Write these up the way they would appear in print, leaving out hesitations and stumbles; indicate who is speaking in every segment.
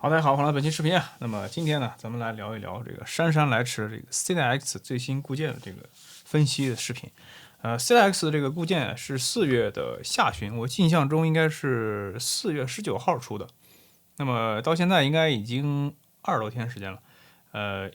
Speaker 1: 好，大家好，欢迎来到本期视频啊。那么今天呢，咱们来聊一聊这个姗姗来迟的这个 C-X 最新固件的这个分析的视频。C-X 这个固件是4月的下旬，我印象中应该是4月19号出的。那么到现在应该已经20多天时间了，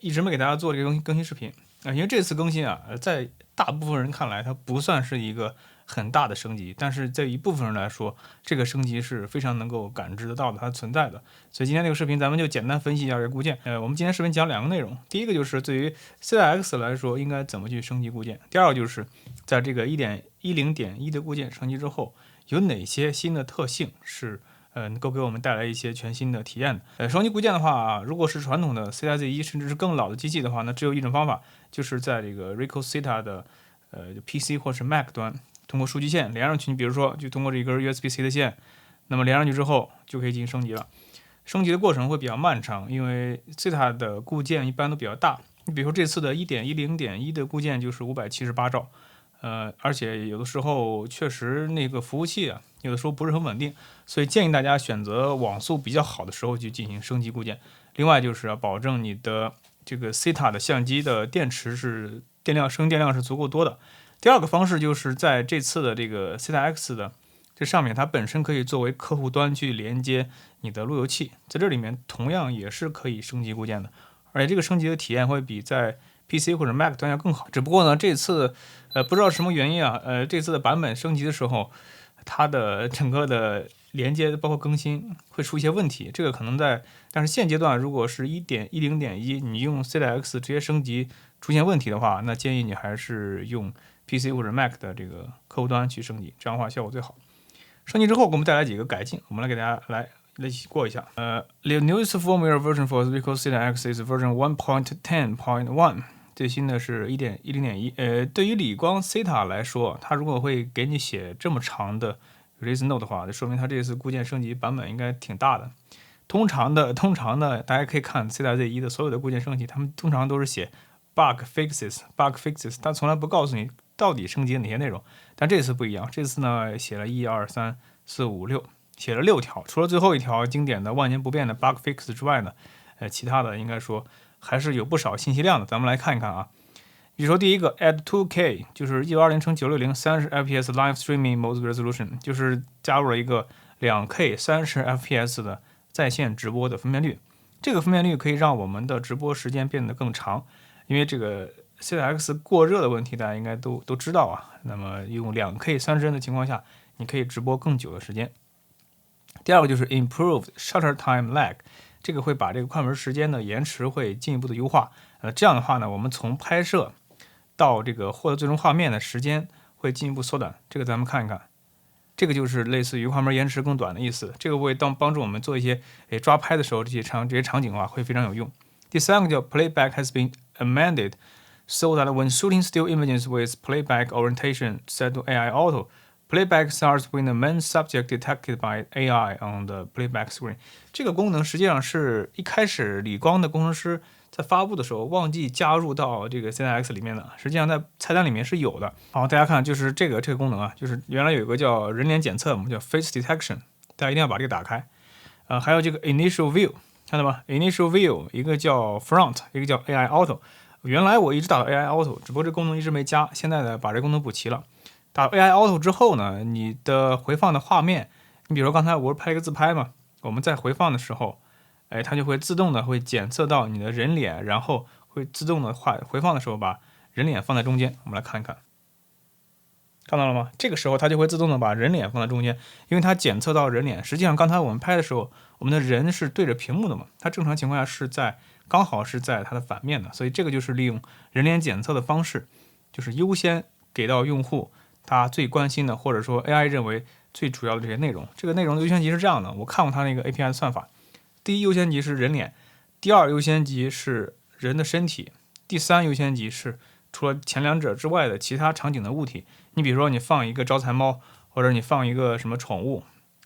Speaker 1: 一直没给大家做这个更新视频因为这次更新啊，在大部分人看来，它不算是一个很大的升级，但是对一部分人来说，这个升级是非常能够感知得到的，它存在的。所以今天这个视频，咱们就简单分析一下这个固件。我们今天视频讲2个内容，第一个就是对于 C-X 来说应该怎么去升级固件，第二个就是在这个 1.10.1 的固件升级之后，有哪些新的特性是能够给我们带来一些全新的体验的。升级固件的话，如果是传统的 CIZ1 甚至是更老的机器的话，那只有一种方法，就是在这个 Ricosita 的PC 或是 Mac 端，通过数据线连上去，你比如说就通过这根 USB-C 的线，那么连上去之后就可以进行升级了。升级的过程会比较漫长，因为 Zeta 的固件一般都比较大。你比如说这次的 1.10.1 的固件就是578兆，而且有的时候确实那个服务器啊，有的时候不是很稳定，所以建议大家选择网速比较好的时候去进行升级固件。另外就是要保证你的这个 Zeta 的相机的电池是升电量是足够多的。第二个方式就是在这次的这个 Zeta-X 的这上面，它本身可以作为客户端去连接你的路由器，在这里面同样也是可以升级固件的，而且这个升级的体验会比在 PC 或者 Mac 端要更好。只不过呢，这次不知道什么原因啊，这次的版本升级的时候，它的整个的连接包括更新会出一些问题，这个可能但是现阶段如果是 1.10.1 你用 C-X 直接升级出现问题的话，那建议你还是用 PC 或者 Mac 的这个客户端去升级，这样的话效果最好。升级之后给我们带来几个改进，我们来给大家来一起过一下。The newest firmware version for Ricoh C-X is version 1.10.1， 最新的是 1.10.1。对于理光 Zeta 来说，它如果会给你写这么长的 release note 的话，就说明它这次固件升级版本应该挺大的。通常的，大家可以看 Zeta-Z1 的所有的固件升级，他们通常都是写 bug fixes， 它从来不告诉你到底升级了哪些内容。但这次不一样，这次呢写了1、2、3、4、5、6，写了6条，除了最后一条经典的万年不变的 bug fix 之外呢，其他的应该说还是有不少信息量的。咱们来看一看啊。比如说第一个 add 2K， 就是1920×960 30fps live streaming mode resolution， 就是加入了一个 2K 30fps 的在线直播的分辨率。这个分辨率可以让我们的直播时间变得更长，因为这个 C-X 过热的问题大家应该都知道啊。那么用 2K 30帧的情况下，你可以直播更久的时间。第二个就是 improved shutter time lag， 这个会把这个快门时间的延迟会进一步的优化。这样的话呢，我们从拍摄到这个获得最终画面的时间会进一步缩短。这个咱们看一看，这个就是类似于快门延迟更短的意思。这个会帮助我们做一些抓拍的时候这些场景的话会非常有用。第三个叫 playback has been amended so that when shooting still images with playback orientation set to AI auto, playback starts when the main subject detected by AI on the playback screen。 这个功能实际上是一开始理光的工程师在发布的时候忘记加入到这个 C-X 里面的，实际上在菜单里面是有的。好，大家看，就是这个功能啊，就是原来有一个叫人脸检测，我们叫 face detection， 大家一定要把这个打开。还有这个 initial view， 看到吗 ？initial view 一个叫 front， 一个叫 AI auto。原来我一直打到 AI auto， 只不过这功能一直没加，现在呢把这功能补齐了。打 AI auto 之后呢，你的回放的画面，你比如说刚才我拍一个自拍嘛，我们在回放的时候，它就会自动的会检测到你的人脸，然后会自动的回放的时候把人脸放在中间。我们来看一看，看到了吗？这个时候它就会自动的把人脸放在中间，因为它检测到人脸。实际上刚才我们拍的时候，我们的人是对着屏幕的嘛，它正常情况下刚好是在它的反面的，所以这个就是利用人脸检测的方式，就是优先给到用户他最关心的，或者说 AI 认为最主要的这些内容。这个内容的优先级是这样的，我看过它那个 API 的算法，第一优先级是人脸，第二优先级是人的身体，第三优先级是除了前两者之外的其他场景的物体。你比如说你放一个招财猫，或者你放一个什么宠物，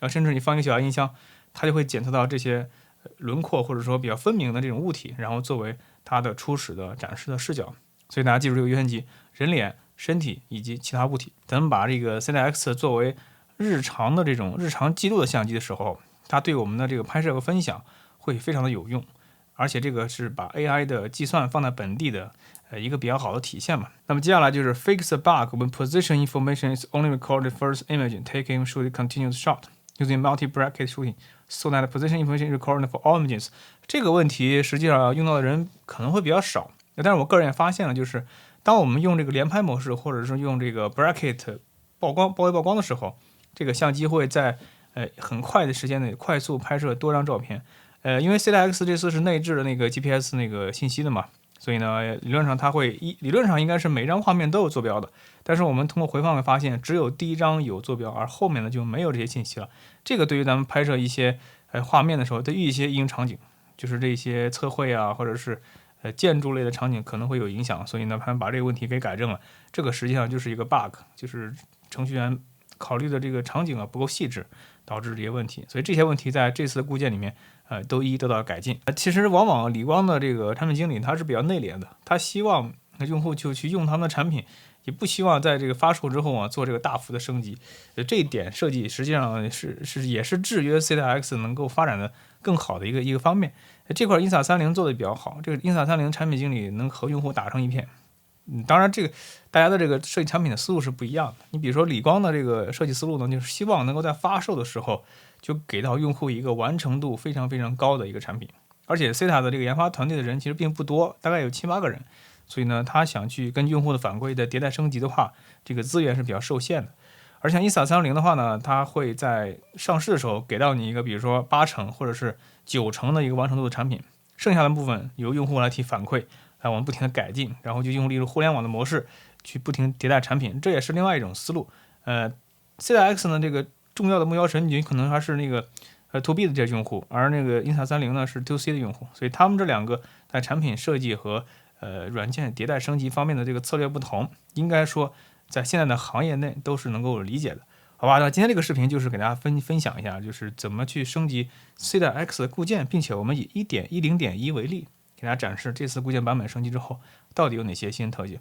Speaker 1: 甚至你放一个小音箱，它就会检测到这些轮廓或者说比较分明的这种物体，然后作为它的初始的展示的视角。所以大家记住这个优先级：人脸、身体以及其他物体。咱们把这个 C-X 作为日常的这种日常记录的相机的时候，它对我们的这个拍摄和分享会非常的有用，而且这个是把 AI 的计算放在本地的一个比较好的体现嘛。那么接下来就是 fix the bug when position information is only recorded first image taken should continuous shot using multi-bracket shooting so that position information is recorded for all images。这个问题实际上用到的人可能会比较少，但是我个人也发现了，就是当我们用这个连拍模式或者是用这个 bracket 曝光包围曝光的时候，这个相机会在很快的时间内快速拍摄多张照片。因为 CIX 这次是内置的那个 GPS 那个信息的嘛，所以呢，理论上它会理论上应该是每张画面都有坐标的。但是我们通过回放会发现，只有第一张有坐标，而后面的就没有这些信息了。这个对于咱们拍摄一些画面的时候，对于一些异形场景，就是这些测绘啊，或者是建筑类的场景可能会有影响。所以呢，他们把这个问题给改正了。这个实际上就是一个 bug， 就是程序员考虑的这个场景啊不够细致，导致这些问题。所以这些问题在这次的固件里面都一一得到改进。其实往往理光的这个产品经理他是比较内敛的，他希望用户就去用他们的产品，也不希望在这个发售之后啊做这个大幅的升级。这一点设计实际上也是制约 CIX 能够发展的更好的一个方面。这块 Insta30 做的比较好，这个 Insta30 产品经理能和用户打成一片。当然，这个大家的这个设计产品的思路是不一样的。你比如说理光的这个设计思路呢，就是希望能够在发售的时候就给到用户一个完成度非常非常高的一个产品。而且 Cita 的这个研发团队的人其实并不多，大概有7-8个人，所以呢，他想去根据用户的反馈的迭代升级的话，这个资源是比较受限的。而像 Insta30 的话呢，它会在上市的时候给到你一个比如说8成或者是9成的一个完成度的产品，剩下的部分由用户来提反馈。我们不停的改进，然后就用例如互联网的模式去不停迭代产品，这也是另外一种思路。CIX 呢，这个重要的目标人群可能还是那个To B 的这些用户，而那个 Insta30 呢是 To C 的用户，所以他们这两个在产品设计和软件迭代升级方面的这个策略不同，应该说在现在的行业内都是能够理解的，好吧？那今天这个视频就是给大家分享一下，就是怎么去升级 CIX 的固件，并且我们以 1.10.1 为例。给大家展示这次固件版本升级之后到底有哪些新特性。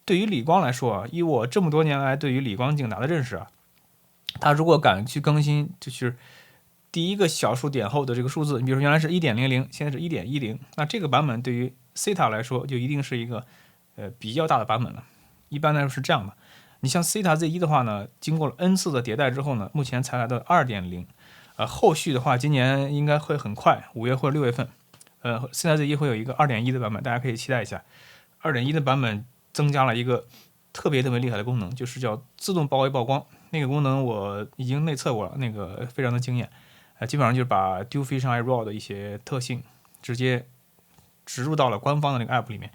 Speaker 1: 对于理光来说啊，以我这么多年来对于理光竞达的认识啊，它如果敢去更新，就是第一个小数点后的这个数字，你比如说原来是 1.00， 现在是 1.10， 那这个版本对于 Cita 来说就一定是一个比较大的版本了。一般来说是这样的，你像 Cita Z1 的话呢，经过了 N 次的迭代之后呢，目前才来到 2.0， 后续的话今年应该会很快，5月或者6月份。Cita Z1会有一个 2.1 的版本，大家可以期待一下。2.1 的版本增加了一个特别厉害的功能，就是叫自动包围曝光。那个功能我已经内测过了，那个非常的惊艳。基本上就是把 DualFishEye RAW 的一些特性直接植入到了官方的那个 App 里面。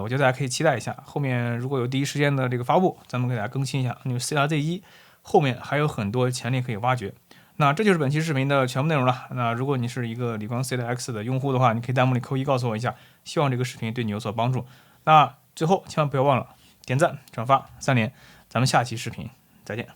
Speaker 1: 我觉得大家可以期待一下，后面如果有第一时间的这个发布，咱们给大家更新一下。因为 Cita Z1 后面还有很多潜力可以挖掘。那这就是本期视频的全部内容了。那如果你是一个理光 CIX 的用户的话，你可以弹幕里扣1告诉我一下，希望这个视频对你有所帮助。那最后千万不要忘了点赞、转发3连，咱们下期视频再见。